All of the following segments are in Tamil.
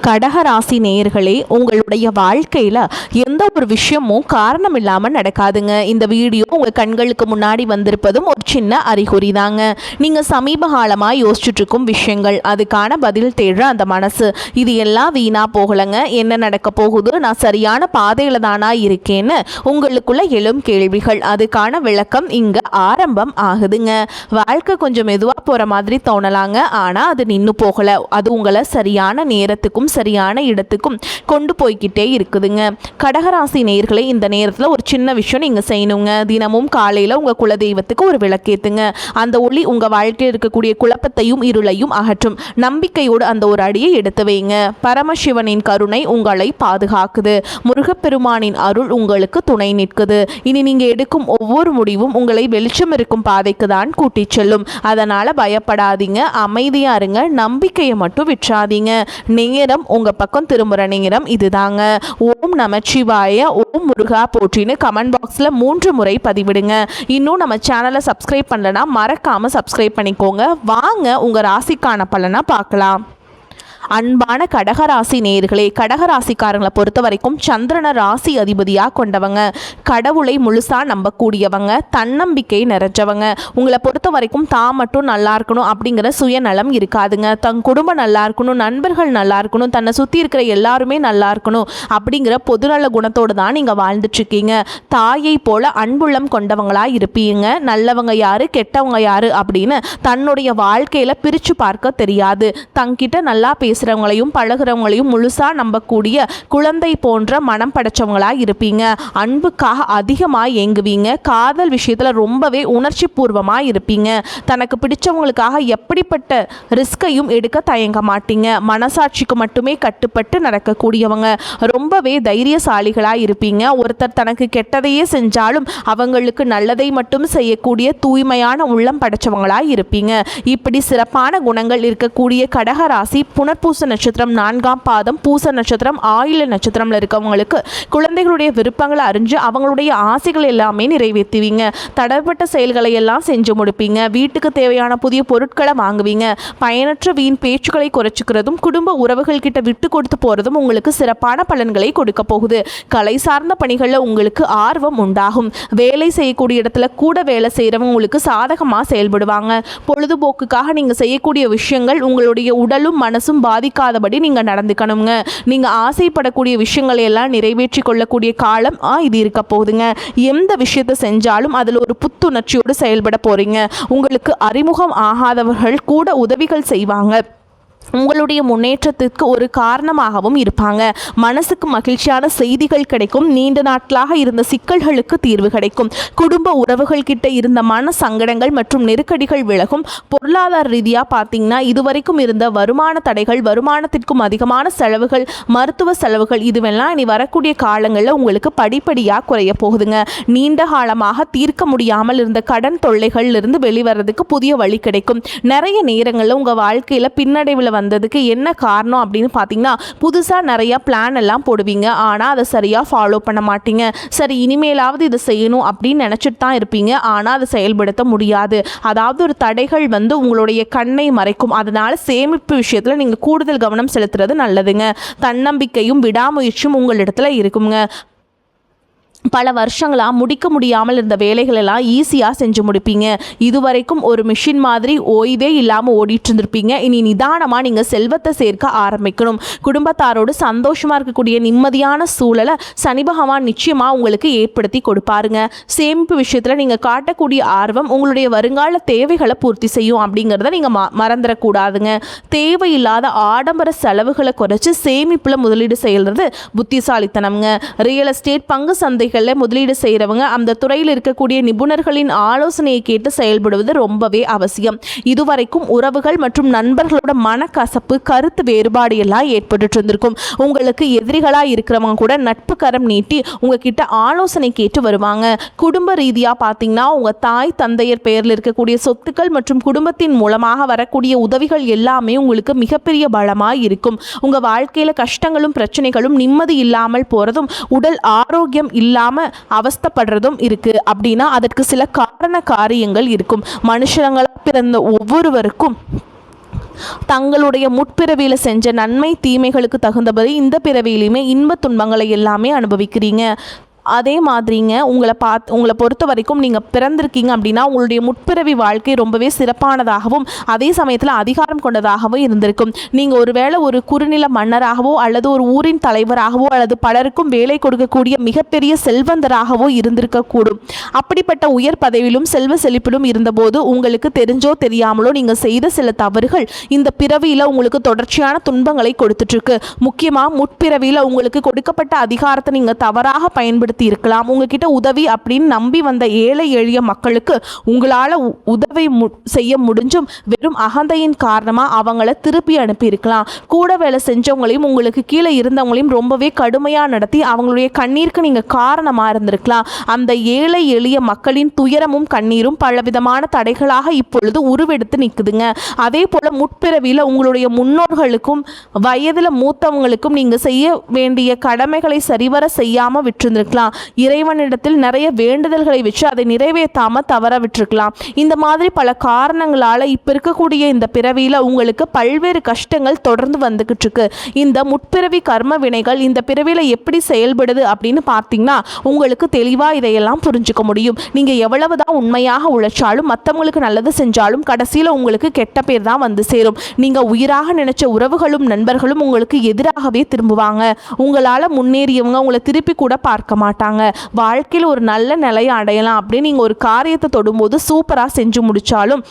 கடகராசி நேயர்களே, உங்களுடைய வாழ்க்கையில் எந்த ஒரு விஷயமும் காரணம் இல்லாமல் நடக்காதுங்க. இந்த வீடியோ உங்கள் கண்களுக்கு முன்னாடி வந்திருப்பதும் ஒரு சின்ன அறிகுறி தாங்க. நீங்கள் சமீப காலமாக யோசிச்சுட்டு இருக்கும் விஷயங்கள், அதுக்கான பதில் தேடுற அந்த மனசு, இது எல்லாம் வீணாக போகலைங்க. என்ன நடக்க போகுது, நான் சரியான பாதையில் தானா இருக்கேன்னு உங்களுக்குள்ள எழும் கேள்விகள், அதுக்கான விளக்கம் இங்கே ஆரம்பம் ஆகுதுங்க. வாழ்க்கை கொஞ்சம் மெதுவாக போகிற மாதிரி தோணலாங்க, ஆனால் அது நின்று போகலை. அது உங்களை சரியான நேரத்துக்கும் சரியான இடத்துக்கும் கொண்டு போய்கிட்டே இருக்குதுங்க. கடகராசி நேயர்களே, இந்த நேரத்தில் ஒரு சின்ன விஷயம் நீங்கள் செய்யணுங்க. தினமும் காலையில் உங்கள் குலதெய்வத்துக்கு ஒரு விளக்கேற்றுங்க. அந்த ஒளி உங்கள் வாழ்க்கையில் இருக்கக்கூடிய குழப்பத்தையும் இருளையும் அகற்றும். நம்பிக்கையோடு அந்த ஒரு அடியை எடுத்து வைங்க. பரமசிவனின் கருணை உங்களை பாதுகாக்குது. முருகப்பெருமானின் அருள் உங்களுக்கு துணை நிற்குது. இனி நீங்கள் எடுக்கும் ஒவ்வொரு முடிவும் உங்களை வெளிச்சம் இருக்கும் பாதைக்கு தான் கூட்டிச் செல்லும். அதனால் பயப்படாதீங்க, அமைதியா இருங்க, நம்பிக்கையை மட்டும் விற்றாதீங்க. நேரம் உங்க பக்கம் திரும்புற நேரம் இதுதாங்க. ஓம் நமச்சிவாய, ஓம் முருகா போற்றின்னு கமெண்ட் பாக்ஸ்ல 3 முறை பதிவிடுங்க. இன்னும் நம்ம சேனலை சப்ஸ்கிரைப் பண்ணலனா மறக்காம சப்ஸ்கிரைப் பண்ணிக்கோங்க. வாங்க உங்க ராசிக்கான பலனை பார்க்கலாம். அன்பான கடகராசி நேயர்களே, கடகராசிக்காரங்களை பொறுத்த வரைக்கும் சந்திரனை ராசி அதிபதியாக கொண்டவங்க, கடவுளை முழுசா நம்பக்கூடியவங்க, தன்னம்பிக்கை நிறைஞ்சவங்க. உங்களை பொறுத்த வரைக்கும் தான் மட்டும் நல்லா இருக்கணும் அப்படிங்கிற சுயநலம் இருக்காதுங்க. தன் குடும்பம் நல்லா இருக்கணும், நண்பர்கள் நல்லா இருக்கணும், தன்னை சுற்றி இருக்கிற எல்லாருமே நல்லா இருக்கணும் அப்படிங்கிற பொதுநல குணத்தோடு தான் நீங்கள் வாழ்ந்துட்டுருக்கீங்க. தாயை போல அன்புள்ளம் கொண்டவங்களாக இருப்பீங்க. நல்லவங்க யாரு, கெட்டவங்க யாரு அப்படின்னு தன்னுடைய வாழ்க்கையில் பிரித்து பார்க்க தெரியாது. தங்கிட்ட நல்லா பேசுகிறவங்களையும் பழகிறவங்களையும் முழுசாக நம்பக்கூடிய குழந்தை போன்ற மனம் படைச்சவங்களாக இருப்பீங்க. அன்புக்காக அதிகமாக ஏங்குவீங்க. காதல் விஷயத்தில் ரொம்பவே உணர்ச்சி பூர்வமாக இருப்பீங்க. தனக்கு பிடிச்சவங்களுக்காக எப்படிப்பட்ட ரிஸ்கையும் எடுக்க தயங்க மாட்டீங்க. மனசாட்சிக்கு மட்டுமே கட்டுப்பட்டு நடக்கக்கூடியவங்க. ரொம்பவே தைரியசாலிகளாக இருப்பீங்க. ஒருத்தர் தனக்கு கெட்டதையே செஞ்சாலும் அவங்களுக்கு நல்லதை மட்டும் செய்யக்கூடிய தூய்மையான உள்ளம் படைச்சவங்களாக இருப்பீங்க. இப்படி சிறப்பான குணங்கள் இருக்கக்கூடிய கடகராசி புனர்பூச நட்சத்திரம் 4ஆம் பாதம், பூச நட்சத்திரம், ஆயில நட்சத்திரம்ல இருக்கவங்களுக்கு குழந்தைகளுடைய விருப்பங்களை அறிஞ்சு அவங்களுடைய ஆசைகள் எல்லாமே நிறைவேற்றுவீங்க. தடைப்பட்ட செயல்களை எல்லாம் செஞ்சு முடிப்பீங்க. வீட்டுக்கு தேவையான புதிய பொருட்களை வாங்குவீங்க. பயனற்ற வீண் பேச்சுக்களை குறைச்சிக்கிறதும் குடும்ப உறவுகள் கிட்ட விட்டு கொடுத்து போறதும் உங்களுக்கு சிறப்பான பலன்களை கொடுக்க போகுது. கலை சார்ந்த பணிகளில் உங்களுக்கு ஆர்வம் உண்டாகும். வேலை செய்யக்கூடிய இடத்துல கூட வேலை செய்யறவங்க உங்களுக்கு சாதகமாக செயல்படுவாங்க. பொழுதுபோக்குக்காக நீங்க செய்யக்கூடிய விஷயங்கள் உங்களுடைய உடலும் மனசும் பாதிக்காதபடி நீங்க நடந்துக்கணுங்க. நீங்க ஆசைப்படக்கூடிய விஷயங்களை எல்லாம் நிறைவேற்றி கொள்ளக்கூடிய காலம் இது இருக்க போகுதுங்க. எந்த விஷயத்தை செஞ்சாலும் அதில் ஒரு புத்துணர்ச்சியோடு செயல்பட போறீங்க. உங்களுக்கு அறிமுகம் ஆகாதவர்கள் கூட உதவிகள் செய்வாங்க. உங்களுடைய முன்னேற்றத்திற்கு ஒரு காரணமாகவும் இருப்பாங்க. மனசுக்கு மகிழ்ச்சியான செய்திகள் கிடைக்கும். நீண்ட நாட்களாக இருந்த சிக்கல்களுக்கு தீர்வு கிடைக்கும். குடும்ப உறவுகள் கிட்ட இருந்த மன சங்கடங்கள் மற்றும் நெருக்கடிகள் விலகும். பொருளாதார ரீதியாக பார்த்தீங்கன்னா இதுவரைக்கும் இருந்த வருமான தடைகள், வருமானத்திற்கும் அதிகமான செலவுகள், மருத்துவ செலவுகள், இதுவெல்லாம் இனி வரக்கூடிய காலங்களில் உங்களுக்கு படிப்படியாக குறைய போகுதுங்க. நீண்ட காலமாக தீர்க்க முடியாமல் இருந்த கடன் தொல்லைகளிலிருந்து வெளிவரதுக்கு புதிய வழி கிடைக்கும். நிறைய நேரங்களில் உங்கள் வாழ்க்கையில் பின்னடைவில் வந்ததுக்கு என்ன காரணம் அப்படின்னு பார்த்தீங்கன்னா, புதுசாக நிறைய பிளான் எல்லாம் போடுவீங்க. ஆனால் அதை சரியாக ஃபாலோ பண்ண மாட்டீங்க. சரி, இனிமேலாவது இதை செய்யணும் அப்படின்னு நினச்சிட்டு தான் இருப்பீங்க. ஆனால் அதை செயல்படுத்த முடியாது. அதாவது ஒரு தடைகள் உங்களுடைய கண்ணை மறைக்கும். அதனால சேமிப்பு விஷயத்தில் நீங்கள் கூடுதல் கவனம் செலுத்துறது நல்லதுங்க. தன்னம்பிக்கையும் விடாமுயற்சியும் உங்களிடத்துல இருக்குங்க. பல வருஷங்களாக முடிக்க முடியாமல் இருந்த வேலைகள் எல்லாம் ஈஸியாக செஞ்சு முடிப்பீங்க. இதுவரைக்கும் ஒரு மிஷின் மாதிரி ஓய்வே இல்லாமல் ஓடிட்டு இருந்திருப்பீங்க. இனி நிதானமாக நீங்கள் செல்வத்தை சேர்க்க ஆரம்பிக்கணும். குடும்பத்தாரோடு சந்தோஷமாக இருக்கக்கூடிய நிம்மதியான சூழலை சனி பகவான் நிச்சயமாக உங்களுக்கு ஏற்படுத்தி கொடுப்பாருங்க. சேமிப்பு விஷயத்தில் நீங்கள் காட்டக்கூடிய ஆர்வம் உங்களுடைய வருங்கால தேவைகளை பூர்த்தி செய்யும் அப்படிங்கிறத நீங்கள் மறந்துடக்கூடாதுங்க. தேவையில்லாத ஆடம்பர செலவுகளை குறைச்சி சேமிப்பில் முதலீடு செய்கிறது புத்திசாலித்தனம்ங்க. ரியல் எஸ்டேட், பங்கு சந்தைகள் முதலீடு செய்கிறவங்க அந்த துறையில் இருக்கக்கூடிய நிபுணர்களின் ஆலோசனையை கேட்டு செயல்படுவது ரொம்பவே அவசியம். இதுவரைக்கும் உறவுகள் மற்றும் நண்பர்களோட மனக்கசப்பு, கருத்து வேறுபாடு எல்லாம் ஏற்பட்டு இருந்திருக்கும். உங்களுக்கு எதிரிகளாக இருக்கிறவங்க கூட நட்பு கரம் நீட்டி உங்ககிட்ட ஆலோசனை கேட்டு வருவாங்க. குடும்ப ரீதியாக பார்த்தீங்கன்னா உங்கள் தாய் தந்தையர் பெயரில் இருக்கக்கூடிய சொத்துக்கள் மற்றும் குடும்பத்தின் மூலமாக வரக்கூடிய உதவிகள் எல்லாமே உங்களுக்கு மிகப்பெரிய பலமாக இருக்கும். உங்கள் வாழ்க்கையில் கஷ்டங்களும் பிரச்சனைகளும் நிம்மதி இல்லாமல் போகிறதும், உடல் ஆரோக்கியம் இல்லாமல் அவஸ்தப்படுறதும் இருக்கு அப்படின்னா அதற்கு சில காரண காரியங்கள் இருக்கும். மனுஷங்களா பிறந்த ஒவ்வொருவருக்கும் தங்களுடைய முற்பிறவியில் செஞ்ச நன்மை தீமைகளுக்கு தகுந்தபடி இந்த பிறவியிலையுமே இன்ப துன்பங்களை எல்லாமே அனுபவிக்கிறீங்க. அதே மாதிரிங்க உங்களை பொறுத்த வரைக்கும் நீங்கள் பிறந்திருக்கீங்க அப்படின்னா உங்களுடைய முற்பிறவி வாழ்க்கை ரொம்பவே சிறப்பானதாகவும் அதே சமயத்தில் அதிகாரம் கொண்டதாகவும் இருந்திருக்கும். நீங்கள் ஒருவேளை ஒரு குறுநில மன்னராகவோ அல்லது ஒரு ஊரின் தலைவராகவோ அல்லது பலருக்கும் வேலை கொடுக்கக்கூடிய மிகப்பெரிய செல்வந்தராகவோ இருந்திருக்கக்கூடும். அப்படிப்பட்ட உயர் பதவியிலும் செல்வ செழிப்பிலும் இருந்தபோது உங்களுக்கு தெரிஞ்சோ தெரியாமலோ நீங்கள் செய்த சில தவறுகள் இந்த பிறவியில் உங்களுக்கு தொடர்ச்சியான துன்பங்களை கொடுத்துட்ருக்கு. முக்கியமாக முற்பிறவியில் உங்களுக்கு கொடுக்கப்பட்ட அதிகாரத்தை நீங்கள் தவறாக பயன்படுத்தி இருக்கலாம். உங்ககிட்ட உதவி அப்படின்னு நம்பி வந்த ஏழை எளிய மக்களுக்கு உங்களால் உதவி செய்ய முடிஞ்சும் வெறும் அகந்தையின் காரணமாக அவங்கள திருப்பி அனுப்பி இருக்கலாம். கூட வேலை செஞ்சவங்களையும் உங்களுக்கு கீழே இருந்தவங்களையும் ரொம்பவே கடுமையாக நடத்தி அவங்களுடைய கண்ணீருக்கு நீங்கள் காரணமாக இருந்திருக்கலாம். அந்த ஏழை எளிய மக்களின் துயரமும் கண்ணீரும் பலவிதமான தடைகளாக இப்பொழுது உருவெடுத்து நிற்குதுங்க. அதே போல் முற்பிறவியில் உங்களுடைய முன்னோர்களுக்கும் வயதில் மூத்தவங்களுக்கும் நீங்கள் செய்ய வேண்டிய கடமைகளை சரிவர செய்யாமல் விட்டுருந்துருக்கலாம். இறைவனிடத்தில் நிறைய வேண்டுதல்களை வச்சு அதை நிறைவேற்றாம தவற விட்டுருக்கலாம். இந்த மாதிரி பல காரணங்களால் இப்போ இருக்கக்கூடிய இந்த பிறவியில் உங்களுக்கு பல்வேறு கஷ்டங்கள் தொடர்ந்து வந்துகிட்டு இருக்கு. இந்த முற்பிறவி கர்ம வினைகள் இந்த பிறவியில் எப்படி செயல்படுது அப்படின்னு பார்த்தீங்கன்னா உங்களுக்கு தெளிவாக இதையெல்லாம் புரிஞ்சுக்க முடியும். நீங்கள் எவ்வளவுதான் உண்மையாக உழைச்சாலும் மற்றவங்களுக்கு நல்லது செஞ்சாலும் கடைசியில் உங்களுக்கு கெட்ட பேர் தான் வந்து சேரும். நீங்கள் உயிராக நினைச்ச உறவுகளும் நண்பர்களும் உங்களுக்கு எதிராகவே திரும்புவாங்க. உங்களால் முன்னேறியவங்க உங்களை திருப்பி கூட பார்க்க மாட்டாங்க. வாழ்க்கையில் ஒரு நல்ல நிலையை அடையலாம் அப்படின்னு நீங்கள் ஒரு காரியத்தை தொடும்போது சூப்பராக செஞ்சு முடித்தாலும்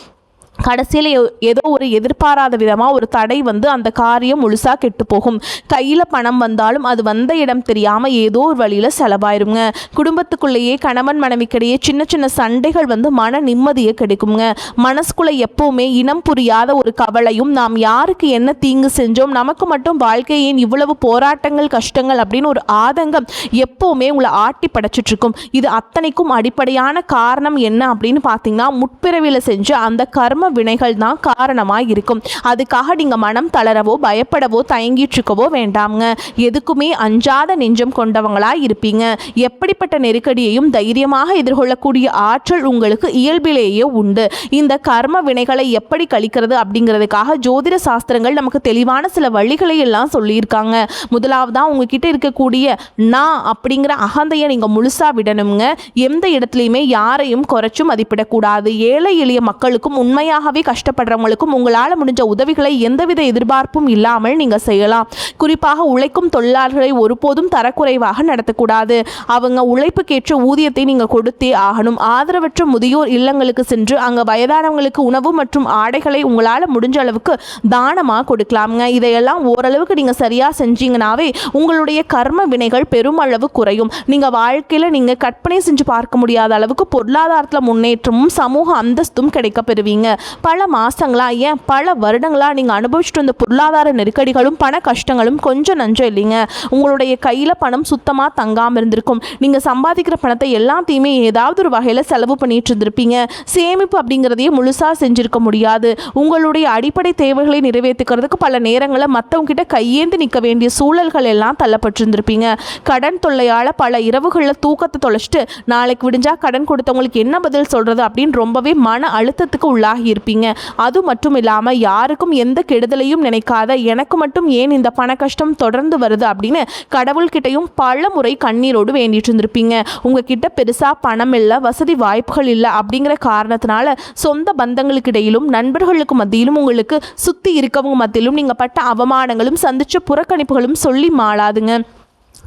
கடைசியில் ஏதோ ஒரு எதிர்பாராத விதமாக ஒரு தடை வந்து அந்த காரியம் முழுசாக கெட்டு போகும். கையில் பணம் வந்தாலும் அது வந்த இடம் தெரியாமல் ஏதோ ஒரு வழியில் செலவாயிருங்க. குடும்பத்துக்குள்ளேயே கணவன் மனைவிக்கிடையே சின்ன சின்ன சண்டைகள் வந்து மன நிம்மதியை கிடைக்குங்க. மனசுக்குள்ளே எப்போவுமே இனம் புரியாத ஒரு கவலையும் நாம் யாருக்கு என்ன தீங்கு செஞ்சோம், நமக்கு மட்டும் வாழ்க்கையின் இவ்வளவு போராட்டங்கள் கஷ்டங்கள் அப்படின்னு ஒரு ஆதங்கம் எப்போவுமே உங்களை ஆட்டி படைச்சிட்ருக்கும். இது அத்தனைக்கும் அடிப்படையான காரணம் என்ன அப்படின்னு பார்த்தீங்கன்னா முற்பிறவியில் செஞ்ச அந்த கர்ம வினைகள் தான் காரணமாக இருக்கும். அதுக்காக நீங்கள் மனம் தளரவோ பயப்படவோ தயங்கிட்டுருக்கவோ வேண்டாம்ங்க. எதுக்குமே அஞ்சாத நெஞ்சம் கொண்டவங்களாக இருப்பீங்க. எப்படிப்பட்ட நெருக்கடியையும் தைரியமாக எதிர்கொள்ளக்கூடிய ஆற்றல் உங்களுக்கு இயல்பிலேயே உண்டு. இந்த கர்ம வினைகளை எப்படி கழிக்கிறது அப்படிங்கிறதுக்காக ஜோதிட சாஸ்திரங்கள் நமக்கு தெளிவான சில வழிகளை எல்லாம் சொல்லியிருக்காங்க. முதலாவதாக உங்ககிட்ட இருக்கக்கூடிய நான் அப்படிங்கிற அகந்தையை நீங்கள் முழுசாக விடணுங்க. எந்த இடத்துலையுமே யாரையும் குறைச்சும் மதிப்பிடக்கூடாது. ஏழை எளிய மக்களுக்கும் உண்மையாக கஷ்டப்படுறவங்களுக்கும் உங்களால் முடிஞ்ச உதவிகளை எந்தவித எதிர்பார்ப்பும் இல்லாமல் நீங்கள் செய்யலாம். குறிப்பாக உழைக்கும் தொழிலாளர்களை ஒருபோதும் தரக்குறைவாக நடத்தக்கூடாது. அவங்க உழைப்புக்கேற்ற ஊதியத்தை நீங்கள் கொடுத்தே ஆகணும். ஆதரவற்ற முதியோர் இல்லங்களுக்கு சென்று அங்கே வயதானவங்களுக்கு உணவு மற்றும் ஆடைகளை உங்களால் முடிஞ்ச அளவுக்கு தானமாக கொடுக்கலாமுங்க. இதையெல்லாம் ஓரளவுக்கு நீங்கள் சரியாக செஞ்சீங்கன்னாவே உங்களுடைய கர்ம வினைகள் பெருமளவு குறையும். நீங்கள் வாழ்க்கையில் நீங்கள் கற்பனை செஞ்சு பார்க்க முடியாத அளவுக்கு பொருளாதாரத்தில் முன்னேற்றமும் சமூக அந்தஸ்தும் கிடைக்க பெறுவீங்க. பல மாசங்களா ஏன் பல வருடங்களா நீங்க அனுபவிச்சுட்டு வந்த பொருளாதார நெருக்கடிகளும் பண கஷ்டங்களும் கொஞ்சம் நஞ்சம் இல்லைங்க. உங்களுடைய கையில பணம் சுத்தமா தங்காம இருந்திருக்கும். நீங்க சம்பாதிக்கிற பணத்தை எல்லாத்தையுமே ஏதாவது ஒரு வகையில செலவு பண்ணிட்டு இருந்திருப்பீங்க. சேமிப்பு அப்படிங்கிறதையே முழுசா செஞ்சிருக்க முடியாது. உங்களுடைய அடிப்படை தேவைகளை நிறைவேற்றிக்கிறதுக்கு பல நேரங்களில் மற்றவங்க கிட்ட கையேந்து நிற்க வேண்டிய சூழல்கள் எல்லாம் தள்ளப்பட்டிருந்திருப்பீங்க. கடன் தொல்லையால பல இரவுகளில் தூக்கத்தை தொலைச்சிட்டு நாளைக்கு விடிஞ்சா கடன் கொடுத்தவங்களுக்கு என்ன பதில் சொல்றது அப்படின்னு ரொம்பவே மன அழுத்தத்துக்கு உள்ளாகி இருப்பீங்க. அது மட்டும் இல்லாமல் யாருக்கும் எந்த கெடுதலையும் நினைக்காத எனக்கு மட்டும் ஏன் இந்த பண கஷ்டம் தொடர்ந்து வருது அப்படின்னு கடவுள்கிட்டையும் பல முறை கண்ணீரோடு வேண்டிட்டு இருந்திருப்பீங்க. உங்ககிட்ட பெருசா பணம் இல்லை, வசதி வாய்ப்புகள் இல்லை அப்படிங்கிற காரணத்தினால சொந்த பந்தங்களுக்கு இடையிலும் நண்பர்களுக்கு மத்தியிலும் உங்களுக்கு சுத்தி இருக்கவங்க மத்தியிலும் நீங்க பட்ட அவமானங்களும் சந்திச்ச புறக்கணிப்புகளும் சொல்லி மாளாதுங்க.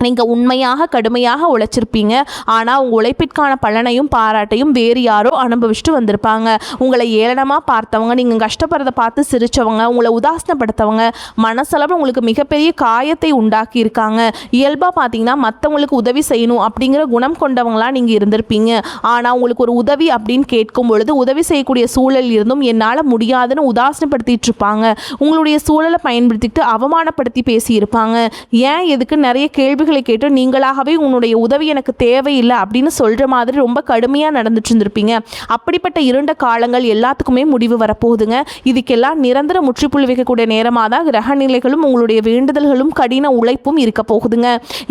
நீங்கள் உண்மையாக கடுமையாக உழைச்சிருப்பீங்க. ஆனால் உங்கள் உழைப்பிற்கான பலனையும் பாராட்டையும் வேறு யாரோ அனுபவிச்சுட்டு வந்திருப்பாங்க. உங்களை ஏளனமாக பார்த்தவங்க, நீங்கள் கஷ்டப்படுறதை பார்த்து சிரித்தவங்க, உங்களை உதாசனப்படுத்தவங்க மனசளவு உங்களுக்கு மிகப்பெரிய காயத்தை உண்டாக்கி இருக்காங்க. இயல்பாக பார்த்தீங்கன்னா மற்றவங்களுக்கு உதவி செய்யணும் அப்படிங்கிற குணம் கொண்டவங்களாக நீங்கள் இருந்திருப்பீங்க. ஆனால் உங்களுக்கு ஒரு உதவி அப்படின்னு கேட்கும் பொழுது உதவி செய்யக்கூடிய சூழல் இருந்தும் என்னால் முடியாதுன்னு உதாசனப்படுத்திட்டு இருப்பாங்க. உங்களுடைய சூழலை பயன்படுத்திட்டு அவமானப்படுத்தி பேசியிருப்பாங்க. ஏன் எதுக்கு நிறைய கேள்விகள் கேள்விகளை கேட்டு நீங்களாகவே உன்னுடைய உதவி எனக்கு தேவையில்லை அப்படின்னு சொல்கிற மாதிரி ரொம்ப கடுமையாக நடந்துட்டு இருந்திருப்பீங்க. அப்படிப்பட்ட இருண்ட காலங்கள் எல்லாத்துக்குமே முடிவு வரப்போகுதுங்க. இதுக்கெல்லாம் நிரந்தர முற்றுப்புள்ளி வைக்கக்கூடிய நேரமாக தான் கிரக நிலைகளும் உங்களுடைய வேண்டுதல்களும் கடின உழைப்பும் இருக்க போகுதுங்க.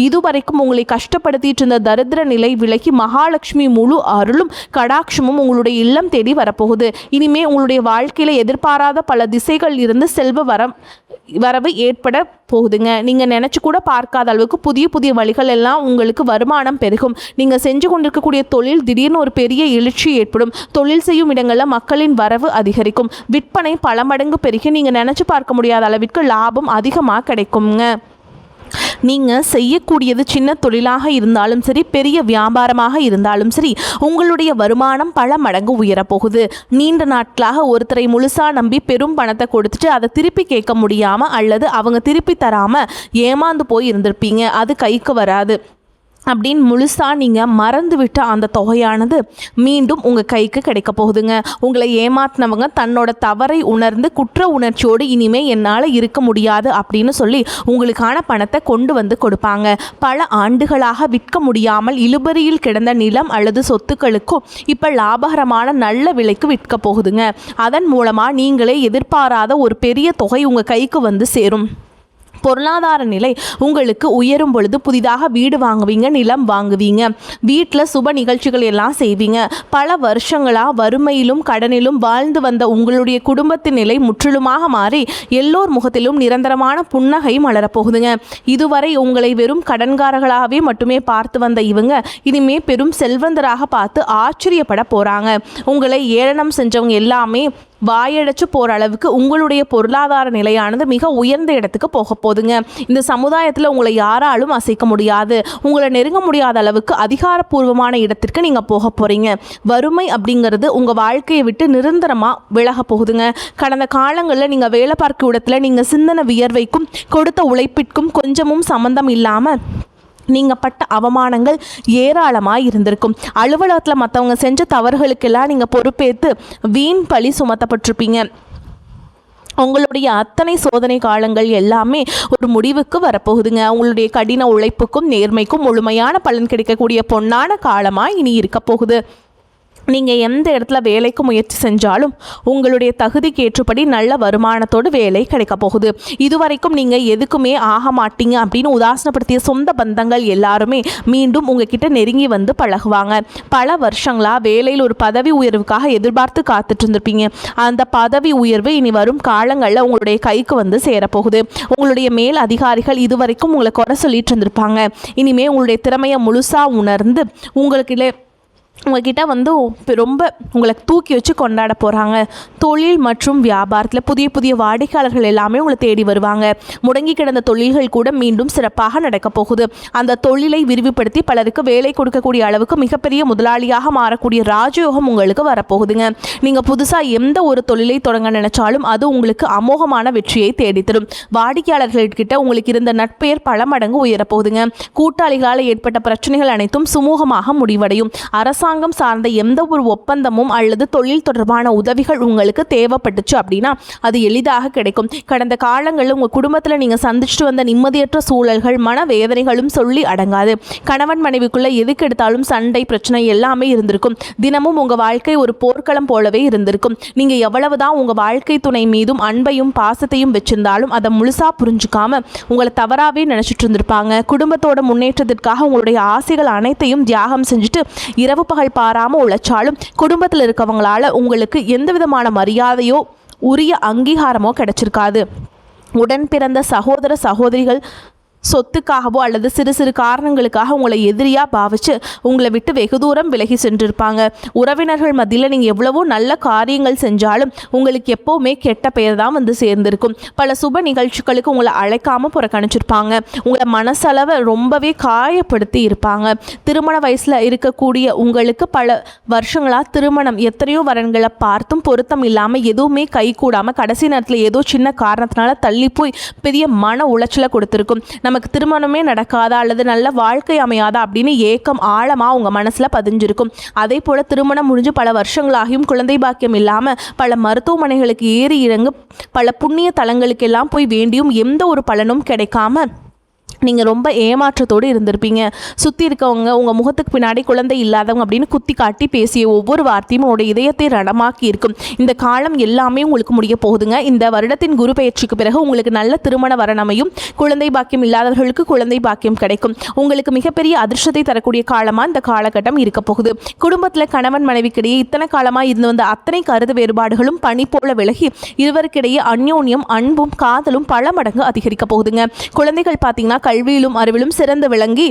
இதுவரைக்கும் உங்களை கஷ்டப்படுத்திட்டு இருந்த தரித்திர நிலை விலகி மகாலட்சுமி முழு அருளும் கடாட்சமும் உங்களுடைய இல்லம் தேடி வரப்போகுது. இனிமே உங்களுடைய வாழ்க்கையில எதிர்பாராத பல திசைகள் இருந்து செல்வ வரவு ஏற்பட போகுதுங்க. நீங்கள் நினச்சி கூட பார்க்காத அளவுக்கு புதிய புதிய வழிகள் எல்லாம் உங்களுக்கு வருமானம் பெருகும். நீங்கள் செஞ்சு கொண்டிருக்கக்கூடிய தொழில் திடீர்னு ஒரு பெரிய எழுச்சி ஏற்படும். தொழில் செய்யும் இடங்களில் மக்களின் வரவு அதிகரிக்கும். விற்பனை பல மடங்கு பெருகி நீங்கள் நினச்சி பார்க்க முடியாத அளவிற்கு லாபம் அதிகமாக கிடைக்குங்க. நீங்கள் செய்யக்கூடியது சின்ன தொழிலாக இருந்தாலும் சரி, பெரிய வியாபாரமாக இருந்தாலும் சரி, உங்களுடைய வருமானம் பல மடங்கு உயரப்போகுது. நீண்ட நாட்களாக ஒருத்தரை முழுசாக நம்பி பெரும் பணத்தை கொடுத்துட்டு அதை திருப்பி கேட்க முடியாமல் அல்லது அவங்க திருப்பி தராமல் ஏமாந்து போய் இருந்திருப்பீங்க. அது கைக்கு வராது அப்படின்னு முழுசாக நீங்கள் மறந்துவிட்ட அந்த தொகையானது மீண்டும் உங்கள் கைக்கு கிடைக்க போகுதுங்க. உங்களை ஏமாத்தினவங்க தன்னோட தவறை உணர்ந்து குற்ற உணர்ச்சியோடு இனிமேல் என்னால் இருக்க முடியாது அப்படின்னு சொல்லி உங்களுக்கான பணத்தை கொண்டு வந்து கொடுப்பாங்க. பல ஆண்டுகளாக விற்க முடியாமல் இழுபறியில் கிடந்த நிலம் அல்லது சொத்துக்களுக்கும் இப்போ லாபகரமான நல்ல விலைக்கு விற்க போகுதுங்க. அதன் மூலமாக நீங்களே எதிர்பாராத ஒரு பெரிய தொகை உங்கள் கைக்கு வந்து சேரும். பொருளாதார நிலை உங்களுக்கு உயரும் பொழுது புதிதாக வீடு வாங்குவீங்க, நிலம் வாங்குவீங்க, வீட்டில் சுப நிகழ்ச்சிகள் எல்லாம் செய்வீங்க. பல வருஷங்களாக வறுமையிலும் கடனிலும் வாழ்ந்து வந்த உங்களுடைய குடும்பத்தின் நிலை முற்றிலுமாக மாறி எல்லோர் முகத்திலும் நிரந்தரமான புன்னகை மலரப்போகுதுங்க. இதுவரை உங்களை வெறும் கடன்காரர்களாகவே மட்டுமே பார்த்து வந்த இவங்க இனிமே பெரும் செல்வந்தராக பார்த்து ஆச்சரியப்பட போகிறாங்க. உங்களை ஏளனம் செஞ்சவங்க எல்லாமே வாயடைச்சு போகிற அளவுக்கு உங்களுடைய பொருளாதார நிலையானது மிக உயர்ந்த இடத்துக்கு போக போகுதுங்க. இந்த சமுதாயத்தில் உங்களை யாராலும் அசைக்க முடியாது. உங்களை நெருங்க முடியாத அளவுக்கு அதிகாரப்பூர்வமான இடத்திற்கு நீங்கள் போக போகிறீங்க. வறுமை அப்படிங்கிறது உங்கள் வாழ்க்கையை விட்டு நிரந்தரமாக விலக போகுதுங்க. கடந்த காலங்களில் நீங்கள் வேலை பார்க்கும் இடத்துல நீங்கள் சிந்தனை வியர்வைக்கும் கொடுத்த உழைப்பிற்கும் கொஞ்சமும் சம்பந்தம் இல்லாமல் நீங்கள் பட்ட அவமானங்கள் ஏராளமாக இருந்திருக்கும். அலுவலகத்தில் மற்றவங்க செஞ்ச தவறுகளுக்கெல்லாம் நீங்கள் பொறுப்பேற்று வீண் பழி சுமத்தப்பட்டிருப்பீங்க. உங்களுடைய அத்தனை சோதனை காலங்கள் எல்லாமே ஒரு முடிவுக்கு வரப்போகுதுங்க. உங்களுடைய கடின உழைப்புக்கும் நேர்மைக்கும் முழுமையான பலன் கிடைக்கக்கூடிய பொன்னான காலமாக இனி இருக்க போகுது. நீங்கள் எந்த இடத்துல வேலைக்கு முயற்சி செஞ்சாலும் உங்களுடைய தகுதிக்கு ஏற்றபடி நல்ல வருமானத்தோடு வேலை கிடைக்க போகுது. இதுவரைக்கும் நீங்கள் எதுக்குமே ஆக மாட்டீங்க அப்படின்னு உதாசனப்படுத்திய சொந்த பந்தங்கள் எல்லாருமே மீண்டும் உங்ககிட்ட நெருங்கி வந்து பழகுவாங்க. பல வருஷங்களாக வேலையில் ஒரு பதவி உயர்வுக்காக எதிர்பார்த்து காத்துட்டு இருந்திருப்பீங்க. அந்த பதவி உயர்வு இனி வரும் காலங்களில் உங்களுடைய கைக்கு வந்து சேரப்போகுது. உங்களுடைய மேல் அதிகாரிகள் இதுவரைக்கும் உங்களை குறை சொல்லிட்டு இருந்திருப்பாங்க. இனிமேல் உங்களுடைய திறமையை முழுசாக உணர்ந்து உங்ககிட்ட வந்து ரொம்ப உங்களை தூக்கி வச்சு கொண்டாட போகிறாங்க. தொழில் மற்றும் வியாபாரத்தில் புதிய புதிய வாடிக்கையாளர்கள் எல்லாமே உங்களை தேடி வருவாங்க. முடங்கி கிடந்த தொழில்கள் கூட மீண்டும் சிறப்பாக நடக்க போகுது. அந்த தொழிலை விரிவுபடுத்தி பலருக்கு வேலை கொடுக்கக்கூடிய அளவுக்கு மிகப்பெரிய முதலாளியாக மாறக்கூடிய ராஜயோகம் உங்களுக்கு வரப்போகுதுங்க. நீங்கள் புதுசாக எந்த ஒரு தொழிலை தொடங்க நினைச்சாலும் அது உங்களுக்கு அமோகமான வெற்றியை தேடித்தரும். வாடிக்கையாளர்கள்கிட்ட உங்களுக்கு இருந்த நட்பெயர் பல மடங்கு உயரப்போகுதுங்க. கூட்டாளிகளால் ஏற்பட்ட பிரச்சனைகள் அனைத்தும் சுமூகமாக முடிவடையும். அரசாங்கம் சார்ந்த எந்த ஒரு ஒப்பந்தமும் அல்லது தொழில் தொடர்பான உதவிகள் உங்களுக்கு தேவைப்பட்டுச்சு அப்படின்னா அது எளிதாக கிடைக்கும். கடந்த காலங்களில் உங்கள் குடும்பத்தில் நீங்கள் சந்திச்சுட்டு வந்த நிம்மதியற்ற சூழல்கள், மனவேதனைகளும் சொல்லி அடங்காது. கணவன் மனைவிக்குள்ள எதுக்கு எடுத்தாலும் சண்டை, பிரச்சனை எல்லாமே இருந்திருக்கும். தினமும் உங்கள் வாழ்க்கை ஒரு போர்க்களம் போலவே இருந்திருக்கும். நீங்கள் எவ்வளவுதான் உங்கள் வாழ்க்கை துணை மீதும் அன்பையும் பாசத்தையும் வச்சிருந்தாலும் அதை முழுசாக புரிஞ்சுக்காம உங்களை தவறாகவே நினச்சிட்டு இருந்திருப்பாங்க. குடும்பத்தோட முன்னேற்றத்திற்காக உங்களுடைய ஆசைகள் அனைத்தையும் தியாகம் செஞ்சுட்டு இரவு பகல் பாராமல் உழைச்சாலும் குடும்பத்தில் இருக்கவங்களால உங்களுக்கு எந்த விதமான மரியாதையோ உரிய அங்கீகாரமோ கிடைச்சிருக்காது. உடன் பிறந்த சகோதர சகோதரிகள் சொத்துக்காகவோ அல்லது சிறு சிறு காரணங்களுக்காக உங்களை எதிரியாக பாவிச்சு உங்களை விட்டு வெகு தூரம் விலகி சென்றிருப்பாங்க. உறவினர்கள் மத்தியில் நீங்கள் எவ்வளவோ நல்ல காரியங்கள் செஞ்சாலும் உங்களுக்கு எப்போவுமே கெட்ட பெயர் தான் வந்து சேர்ந்திருக்கும். பல சுப நிகழ்ச்சிகளுக்கு உங்களை அழைக்காமல் புறக்கணிச்சிருப்பாங்க. உங்களை மனசளவை ரொம்பவே காயப்படுத்தி இருப்பாங்க. திருமண வயசில் இருக்கக்கூடிய உங்களுக்கு பல வருஷங்களாக திருமணம் எத்தனையோ வரன்களை பார்த்தும் பொருத்தம் இல்லாமல் எதுவுமே கை கூடாமல் கடைசி நேரத்தில் ஏதோ சின்ன காரணத்தினால தள்ளி போய் பெரிய மன உளைச்சலை கொடுத்துருக்கும். நமக்கு திருமணமே நடக்காதா அல்லது நல்ல வாழ்க்கை அமையாதா அப்படின்னு ஏக்கம் ஆழமாக உங்கள் மனசில் பதிஞ்சிருக்கும். அதே போல் திருமணம் முடிஞ்சு பல வருஷங்களாகியும் குழந்தை பாக்கியம் இல்லாமல் பல மருத்துவமனைகளுக்கு ஏறி இறங்கு பல புண்ணிய தலங்களுக்கெல்லாம் போய் வேண்டியும் எந்த ஒரு பலனும் கிடைக்காம நீங்கள் ரொம்ப ஏமாற்றத்தோடு இருந்திருப்பீங்க. சுற்றி இருக்கவங்க உங்கள் முகத்துக்கு பின்னாடி குழந்தை இல்லாதவங்க அப்படின்னு குத்தி காட்டி பேசிய ஒவ்வொரு வார்த்தையும் உங்களோட இதயத்தை ரணமாக்கி இருக்கும். இந்த காலம் எல்லாமே உங்களுக்கு முடிய போகுதுங்க. இந்த வருடத்தின் குரு பயிற்சிக்கு பிறகு உங்களுக்கு நல்ல திருமண வரணமையும், குழந்தை பாக்கியம் இல்லாதவர்களுக்கு குழந்தை பாக்கியம் கிடைக்கும். உங்களுக்கு மிகப்பெரிய அதிர்ஷ்டத்தை தரக்கூடிய காலமாக இந்த காலகட்டம் இருக்க போகுது. குடும்பத்தில் கணவன் மனைவிக்கிடையே இத்தனை காலமாக இருந்து வந்த அத்தனை கருத்து வேறுபாடுகளும் பனி போல விலகி இருவருக்கிடையே அந்யோன்யம், அன்பும் காதலும் பல மடங்கு அதிகரிக்க போகுதுங்க. குழந்தைகள் பார்த்தீங்கன்னா கல்வியிலும் அறிவிலும் சிறந்து விளங்கி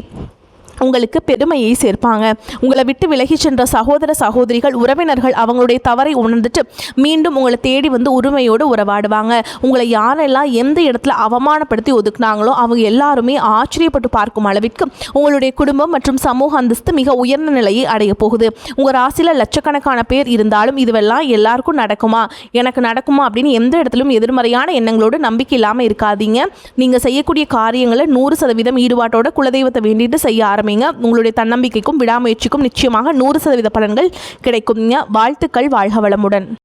உங்களுக்கு பெருமையை சேர்ப்பாங்க. உங்களை விட்டு விலகி சென்ற சகோதர சகோதரிகள், உறவினர்கள் அவங்களுடைய தவறை உணர்ந்துட்டு மீண்டும் உங்களை தேடி வந்து உரிமையோடு உறவாடுவாங்க. உங்களை யாரெல்லாம் எந்த இடத்துல அவமானப்படுத்தி ஒதுக்குனாங்களோ அவங்க எல்லாருமே ஆச்சரியப்பட்டு பார்க்கும் அளவிற்கு உங்களுடைய குடும்பம் மற்றும் சமூக அந்தஸ்து மிக உயர்ந்த நிலையை அடைய போகுது. உங்கள் ராசியில் லட்சக்கணக்கான பேர் இருந்தாலும் இதுவெல்லாம் எல்லாருக்கும் நடக்குமா, எனக்கு நடக்குமா அப்படின்னு எந்த இடத்திலும் எதிர்மறையான எண்ணங்களோடு நம்பிக்கை இல்லாமல் இருக்காதீங்க. நீங்கள் செய்யக்கூடிய காரியங்களை 100% ஈடுபாட்டோட குலதெய்வத்தை வேண்டிட்டு செய்ய ஆரம்பிங்க. உங்களுடைய தன்னம்பிக்கைக்கும் விடாமுயற்சிக்கும் நிச்சயமாக 100% பலன்கள் கிடைக்கும். வாழ்த்துக்கள். வாழ்க வளமுடன்.